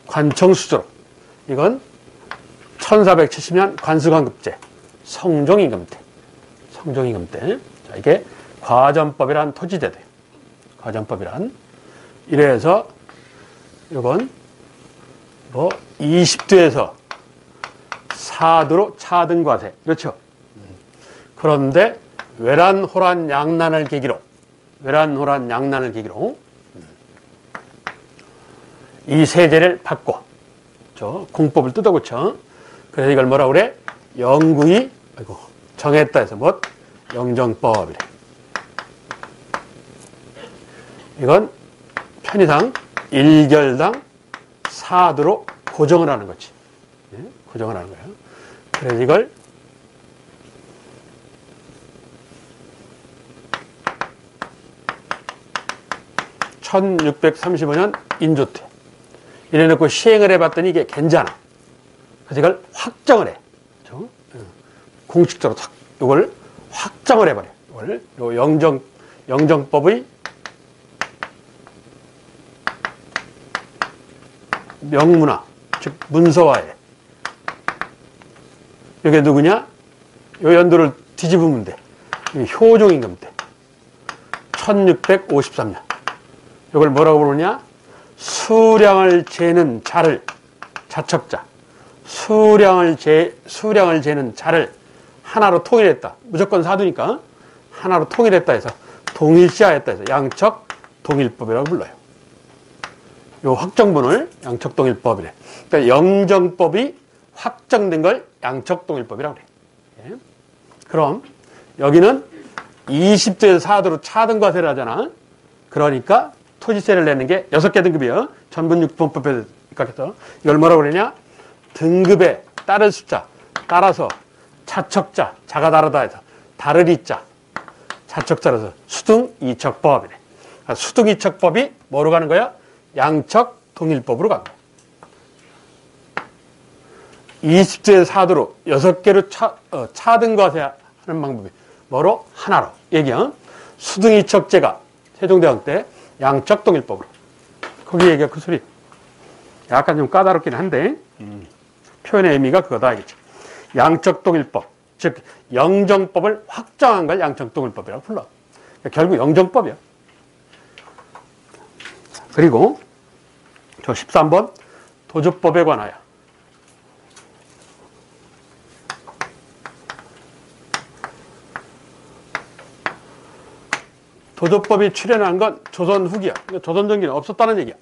관청수조로. 이건 1470년 관수관급제 성종임금 때. 성종임금 때. 자, 이게 과전법이란 토지제도예요. 과전법이란. 이래서 이건 뭐 20도에서 4도로 차등과세. 그렇죠. 그런데 외란호란 양난을 계기로 이 세제를 바꿔 저 공법을 뜯어고쳐. 그래서 이걸 뭐라고 그래? 영구히 정했다 해서 뭐 영정법이래. 이건 편의상 1결당 4도로 고정을 하는 거지. 예? 고정을 하는 거예요. 그래서 이걸 (1635년) 인조 때 이래놓고 시행을 해봤더니 이게 괜찮아. 그래서 이걸 확정을 해. 그렇죠? 공식적으로 이걸 확정을 해버려. 이걸 영정법의 명문화, 즉 문서화에. 이게 누구냐? 요 연도를 뒤집으면 돼. 효종임금 때 1653년. 이걸 뭐라고 부르냐? 수량을 재는 자를, 자척자. 수량을 재는 자를 하나로 통일했다. 무조건 사두니까 하나로 통일했다 해서 동일시하였다 해서 양척 동일법이라고 불러요. 요 확정본을 양척 동일법이래. 그러니까 영정법이 확정된 걸 양척 동일법이라고 그래. 예. 그럼 여기는 20도에서 4도로 차등과세를 하잖아. 그러니까 토지세를 내는 게 6개 등급이에요. 전분육본법에 각해서. 이걸 뭐라고 그러냐? 등급에 따를 숫자 따라서 차척자, 자가 다르다 해서 다르리자, 차척자라서 수등이척법이래. 그러니까 수등이척법이 뭐로 가는 거야? 양척 동일법으로 가는 거야. 20도에서 4도로 6개로 차등과세 하는 방법이 뭐로? 하나로. 얘기야. 수등이척제가 세종대왕 때 양척 동일법으로. 거기 얘기가 그 소리. 약간 좀 까다롭긴 한데 표현의 의미가 그거다 알겠죠. 양척 동일법, 즉 영정법을 확정한 걸 양척 동일법이라고 불러. 그러니까 결국 영정법이야. 그리고 저 13번 도주법에 관하여. 도조법이 출현한 건 조선 후기야. 조선 전기는 없었다는 얘기야.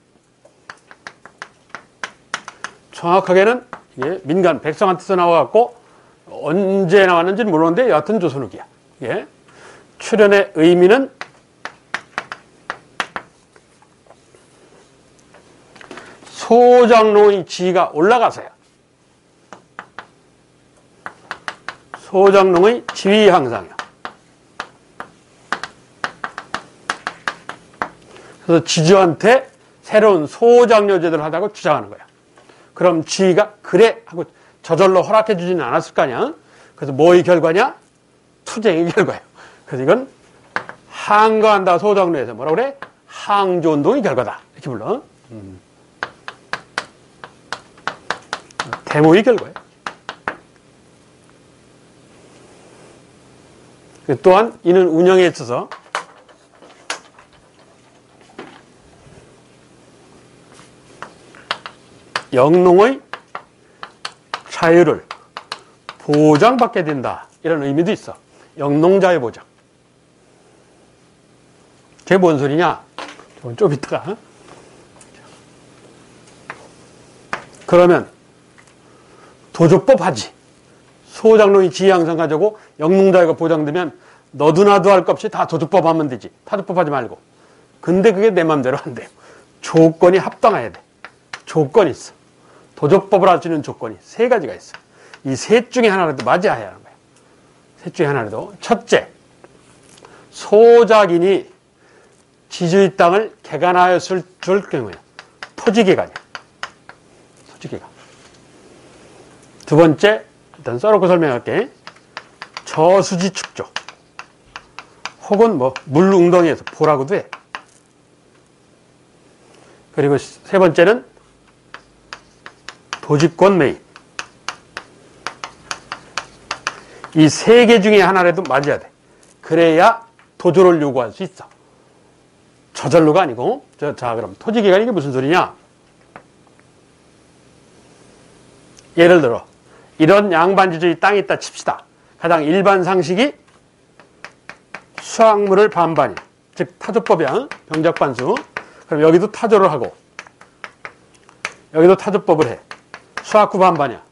정확하게는 이게 민간 백성한테서 나와갖고 언제 나왔는지는 모르는데 여하튼 조선 후기야. 예. 출현의 의미는 소장농의 지위가 올라가서야. 소장농의 지위 향상이야. 그래서 지주한테 새로운 소장료 제도를 하자고 주장하는 거야. 그럼 지위가 그래 하고 저절로 허락해 주지는 않았을 거 아니야. 그래서 뭐의 결과냐? 투쟁의 결과예요. 그래서 이건 항거한다 소장료에서 뭐라고 그래? 항조운동의 결과다. 이렇게 불러. 데모의 결과예요. 또한 이는 운영에 있어서 영농의 자유를 보장받게 된다. 이런 의미도 있어. 영농자유 보장. 그게 뭔 소리냐? 좀 이따가. 그러면 도조법 하지. 소장농이 지혜양상 가지고 영농자유가 보장되면 너도 나도 할 것 없이 다 도조법 하면 되지. 타조법 하지 말고. 근데 그게 내 맘대로 안 돼요. 조건이 합당해야 돼. 조건이 있어. 도조법을 할 수 있는 조건이 3가지가 있어. 이 셋 중에 하나라도 맞아야 하는 거야. 셋 중에 하나라도. 첫째, 소작인이 지주의 땅을 개간하였을 경우에 토지개간이야. 토지개간. 두 번째, 일단 써놓고 설명할게. 저수지 축조. 혹은 뭐 물웅덩이에서 보라고도 해. 그리고 세 번째는 도지권 매입. 이 3개 중에 하나라도 맞아야 돼. 그래야 도조를 요구할 수 있어. 저절로가 아니고. 자, 그럼 토지개간이 이게 무슨 소리냐? 예를 들어 이런 양반지주의 땅이 있다 칩시다. 가장 일반 상식이 수확물을 반반이, 즉 타조법이야. 병작반수. 그럼 여기도 타조를 하고 여기도 타조법을 해. 수확 후 반반이야.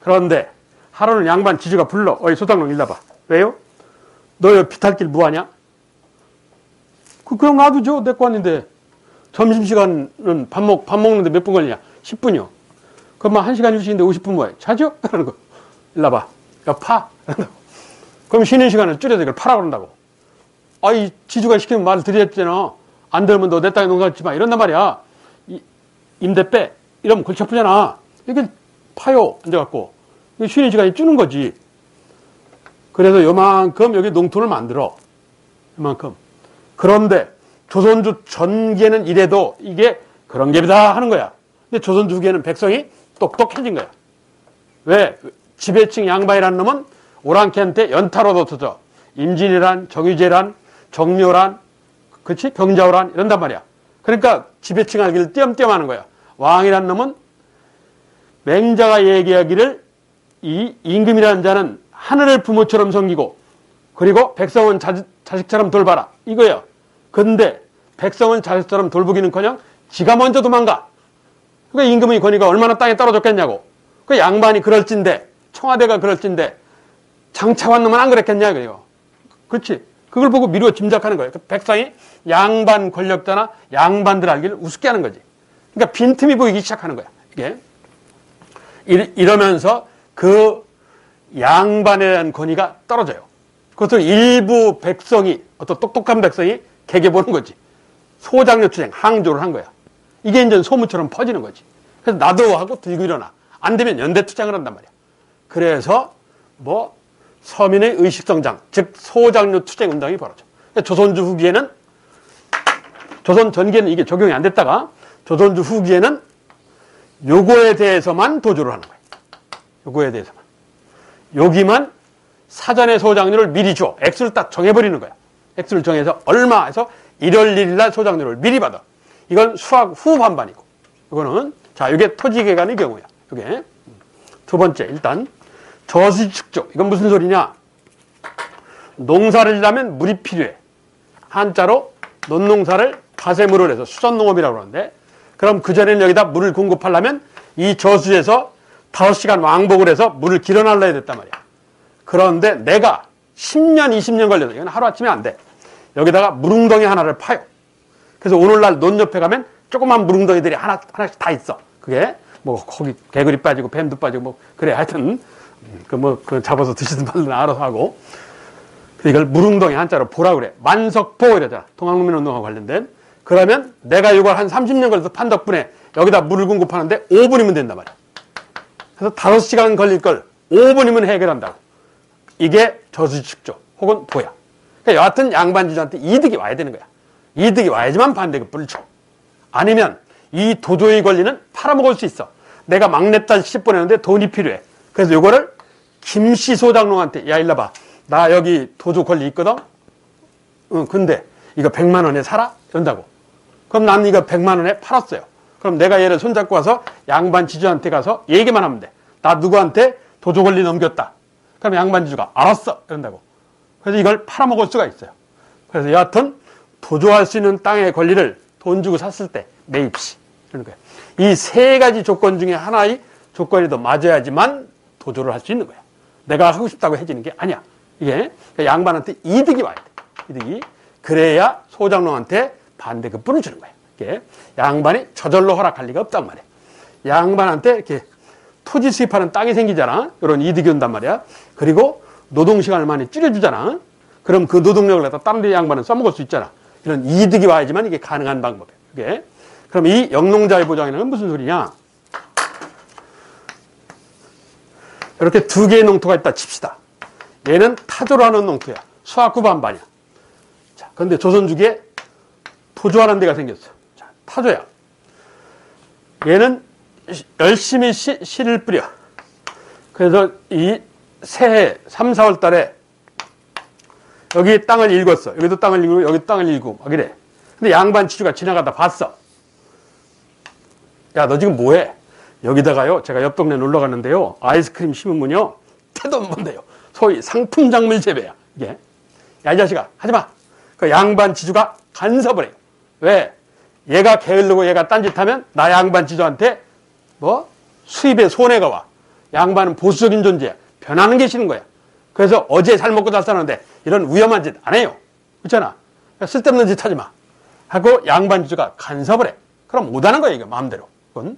그런데 하루는 양반 지주가 불러. 어이 소장농 일로 와봐. 왜요? 너 여기 비탈길 뭐하냐? 그럼 놔두죠. 내 거 아닌데. 점심시간은 밥 먹는데 몇 분 걸리냐? 10분이요. 그럼 1시간 휴식인데 50분 뭐해? 자죠? 그러는 거. 일로 와봐. 야, 파. 그럼 쉬는 시간을 줄여서 이걸 파라 그런다고. 아이, 지주가 시키면 말을 드렸잖아. 안 들으면 너 내 땅에 농사 짓지 마. 이런단 말이야. 임대 빼. 이러면 골치 아프잖아. 이게 파요. 앉아갖고. 쉬는 시간이 주는 거지. 그래서 요만큼 여기 농토를 만들어. 요만큼. 그런데 조선주 전기에는 이래도 이게 그런 갭이다 하는 거야. 근데 조선주 후기에는 백성이 똑똑해진 거야. 왜? 지배층 양반이라는 놈은 오랑캐한테 연타로 덮어져. 임진왜란, 정유재란, 정묘란, 그렇지? 경자호란 이런단 말이야. 그러니까 지배층 알기를 띄엄띄엄 하는 거야. 왕이라는 놈은 맹자가 얘기하기를 이 임금이라는 자는 하늘을 부모처럼 섬기고 그리고 백성은 자식처럼 돌봐라. 이거야. 근데 백성은 자식처럼 돌보기는커녕 지가 먼저 도망가. 그러니까 임금의 권위가 얼마나 땅에 떨어졌겠냐고. 그 양반이 그럴진데 청와대가 그럴진데 장차관 놈은 안 그랬겠냐 그래요. 그렇지. 그걸 보고 미루어 짐작하는 거예요. 백성이 양반 권력자나 양반들 알기를 우습게 하는 거지. 그러니까 빈틈이 보이기 시작하는 거야. 이게 이러면서 그 양반에 대한 권위가 떨어져요. 그것을 일부 백성이, 어떤 똑똑한 백성이 개개보는 거지. 소장려투쟁, 항조를 한 거야. 이게 이제 소문처럼 퍼지는 거지. 그래서 나도 하고 들고 일어나. 안 되면 연대투쟁을 한단 말이야. 그래서 뭐 서민의 의식성장, 즉 소장려투쟁 운동이 벌어져. 그러니까 조선주 후기에는, 조선 전기에는 이게 적용이 안 됐다가 조선주 후기에는 요거에 대해서만 도주를 하는 거야. 요거에 대해서만. 여기만 사전에 소장료를 미리 줘. 액수를 딱 정해버리는 거야. 액수를 정해서 얼마 해서 1월 1일날 소장료를 미리 받아. 이건 수확 후 반반이고. 이거는, 자, 이게 토지개간의 경우야. 이게. 두 번째, 일단, 저수지축조. 이건 무슨 소리냐? 농사를 지려면 물이 필요해. 한자로 논농사를 가세물을 해서 수전농업이라고 그러는데, 그럼 그전에는 여기다 물을 공급하려면 이 저수지에서 5시간 왕복을 해서 물을 길어날라야 됐단 말이야. 그런데 내가 10년, 20년 걸려서, 이건 하루아침에 안 돼. 여기다가 물웅덩이 하나를 파요. 그래서 오늘날 논 옆에 가면 조그만 물웅덩이들이 하나씩 다 있어. 그게 뭐 거기 개구리 빠지고 뱀도 빠지고 뭐 그래. 하여튼 그 잡아서 드시든 말든 알아서 하고. 이걸 물웅덩이 한자로 보라 그래. 만석보 이러잖아. 동학농민운동하고 관련된. 그러면 내가 이걸 한 30년 걸려서 판 덕분에 여기다 물을 공급하는데 5분이면 된단 말이야. 그래서 5시간 걸릴 걸 5분이면 해결한다고. 이게 저수지축조 혹은 보야. 그러니까 여하튼 양반주주한테 이득이 와야 되는 거야. 이득이 와야지만 반대가 불을 쳐. 아니면 이 도조의 권리는 팔아먹을 수 있어. 내가 막내딸 시집 보내는데 돈이 필요해. 그래서 이거를 김씨 소장농한테, 야 일로 봐. 나 여기 도주 권리 있거든? 응, 근데 이거 100만 원에 사라? 이런다고. 그럼 난 이거 100만 원에 팔았어요. 그럼 내가 얘를 손잡고 와서 양반 지주한테 가서 얘기만 하면 돼. 나 누구한테 도주 권리 넘겼다. 그럼 양반 지주가 알았어. 이런다고. 그래서 이걸 팔아먹을 수가 있어요. 그래서 여하튼 도주할 수 있는 땅의 권리를 돈 주고 샀을 때 매입시. 이런 거예요. 이 세 가지 조건 중에 하나의 조건이 더 맞아야지만 도주를 할 수 있는 거야. 내가 하고 싶다고 해지는 게 아니야. 이게 양반한테 이득이 와야 돼. 이득이. 그래야 소장농한테 반대급분을 주는 거야. 이게 양반이 저절로 허락할 리가 없단 말이야. 양반한테 이렇게 토지 수입하는 땅이 생기잖아. 이런 이득이 온단 말이야. 그리고 노동시간을 많이 줄여주잖아. 그럼 그 노동력을 갖다 다른 데 양반은 써먹을 수 있잖아. 이런 이득이 와야지만 이게 가능한 방법이야. 이게. 그럼 이 영농자유 보장이라는 무슨 소리냐? 이렇게 두 개의 농토가 있다 칩시다. 얘는 타조로 하는 농토야. 수확구 반반이야. 자, 그런데 조선 주기에 도주하는 데가 생겼어. 자, 타조야. 얘는 열심히 씨를 뿌려. 그래서 이 새해 3, 4월 달에 여기 땅을 읽었어. 여기도 땅을 읽고 여기 땅을 읽고 막 이래. 근데 양반 지주가 지나가다 봤어. 야, 너 지금 뭐해? 여기다가요, 제가 옆 동네 놀러 갔는데요, 아이스크림 심으면요, 태도 안 본대요. 소위 상품 작물 재배야, 이게. 야, 이 자식아, 하지 마. 그 양반 지주가 간섭을 해요. 왜? 얘가 게으르고 얘가 딴짓하면 나 양반 지주한테 뭐? 수입에 손해가 와. 양반은 보수적인 존재야. 변하는 게 싫은 거야. 그래서 어제 잘 먹고 잘 사는데 이런 위험한 짓 안 해요. 그렇잖아. 쓸데없는 짓 하지 마. 하고 양반 지주가 간섭을 해. 그럼 못하는 거야, 이거, 마음대로. 그건.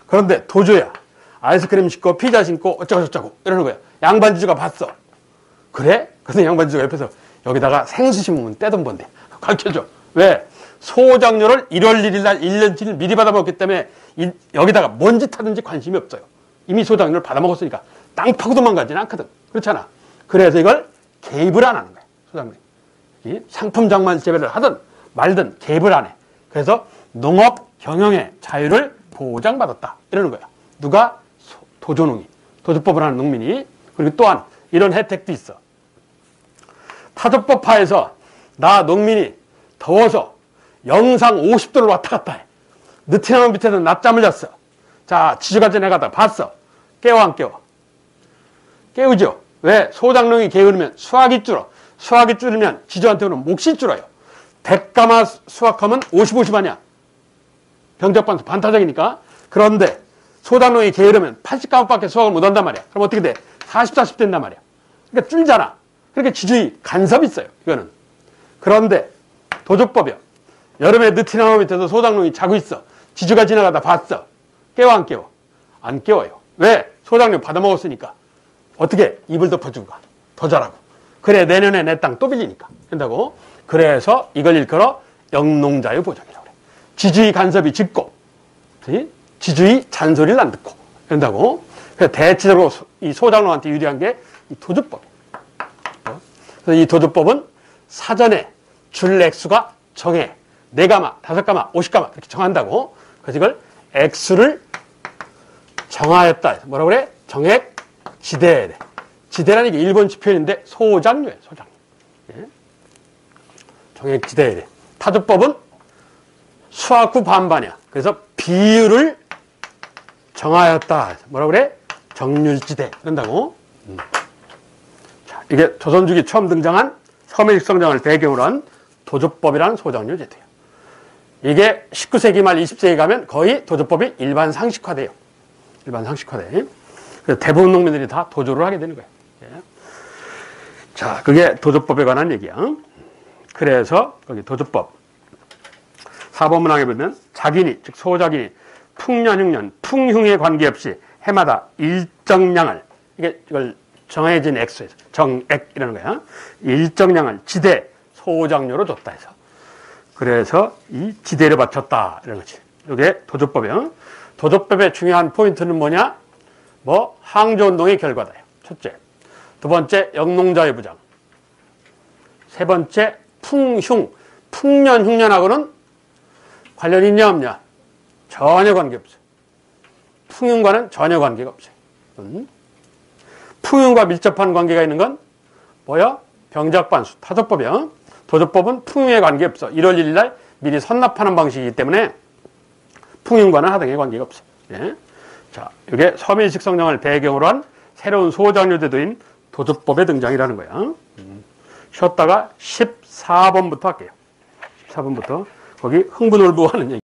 그런데 도주야. 아이스크림 신고 피자 신고 어쩌고 저쩌고 이러는 거야. 양반 지주가 봤어. 그래? 그래서 양반 지주가 옆에서 여기다가 생수 심으면 떼돈 번대. 가르쳐줘. 왜? 소작료를 1월 1일 날 1년치를 미리 받아먹기 때문에 여기다가 뭔 짓 하든지 관심이 없어요. 이미 소작료를 받아먹었으니까 땅 파고 도망가지는 않거든. 그렇잖아. 그래서 이걸 개입을 안 하는 거야. 소작료. 상품 장만 재배를 하든 말든 개입을 안 해. 그래서 농업 경영의 자유를 보장받았다. 이러는 거야. 누가? 도조농이. 도주법을 하는 농민이. 그리고 또한 이런 혜택도 있어. 타조법 하에서 나 농민이 더워서 영상 50도를 왔다 갔다 해. 느티나무 밑에서 낮잠을 잤어. 자, 지주가 지나가다 봤어. 깨워 안 깨워? 깨우죠. 왜? 소작농이 게으르면 수확이 줄어. 수확이 줄으면 지주한테는 몫이 줄어요. 100가마 수확하면 50, 50 아니야. 병적반수 반타작이니까. 그런데 소작농이 게으르면 80가마밖에 수확을 못한단 말이야. 그럼 어떻게 돼? 40, 40 된단 말이야. 그러니까 줄잖아. 그러니까 지주의 간섭이 있어요. 이거는. 그런데 도주법이요. 여름에 느티나무 밑에서 소작농이 자고 있어. 지주가 지나가다 봤어. 깨워 안 깨워? 안 깨워요. 왜? 소작농 받아먹었으니까. 어떻게? 입을 덮어주고 가. 더 잘하고. 그래, 내년에 내 땅 또 빌리니까. 된다고. 그래서 이걸 일컬어 영농자유 보장이라고 그래. 지주의 간섭이 짙고, 지주의 잔소리를 안 듣고. 된다고. 그래서 대체적으로 이 소작농한테 유리한 게 이 도주법이에요. 그래서 이 도주법은 사전에 줄 액수가 정해. 4가마, 5가마, 50가마 이렇게 정한다고. 그래서 이걸 액수를 정하였다. 뭐라고 그래? 정액 지대. 지대라는 게 일본식 표현인데 소작료예요. 소작료. 예? 정액 지대. 타조법은 수확 후 반반이야. 그래서 비율을 정하였다. 뭐라고 그래? 정률지대. 그런다고. 자, 이게 조선주기 처음 등장한 서민식 성장을 배경으로 한 도주법이라는 소작료 제도예요. 이게 19세기 말 20세기 가면 거의 도주법이 일반 상식화돼요. 일반 상식화돼. 그래서 대부분 농민들이 다 도주를 하게 되는 거예요. 예. 자, 그게 도주법에 관한 얘기야. 그래서 거기 도주법 4번 문항에 보면 자기니, 즉 소자기니 풍년, 흉년, 풍흉에 관계없이 해마다 일정량을 이걸 정해진 액수에서 정액이라는 거야. 일정량을 지대 소작료로 줬다 해서. 그래서 이 지대를 바쳤다 이런 거지. 이게 도주법이요. 도주법의 중요한 포인트는 뭐냐? 뭐 항저운동의 결과다. 첫째. 두 번째 영농자유 보장. 세 번째 풍흉. 풍년, 흉년하고는 관련이 있냐 없냐? 전혀 관계없어요. 풍흉과는 전혀 관계가 없어요. 풍흉과 밀접한 관계가 있는 건 뭐야? 병작반수, 타조법이야. 도조법은 풍윤에 관계없어. 1월 1일 날 미리 선납하는 방식이기 때문에 풍윤과는 하등의 관계가 없어. 예. 자, 이게 서민식 성령을 배경으로 한 새로운 소장료제도인 도조법의 등장이라는 거야. 쉬었다가 14번부터 할게요. 14번부터 거기 흥분울부하는 얘기.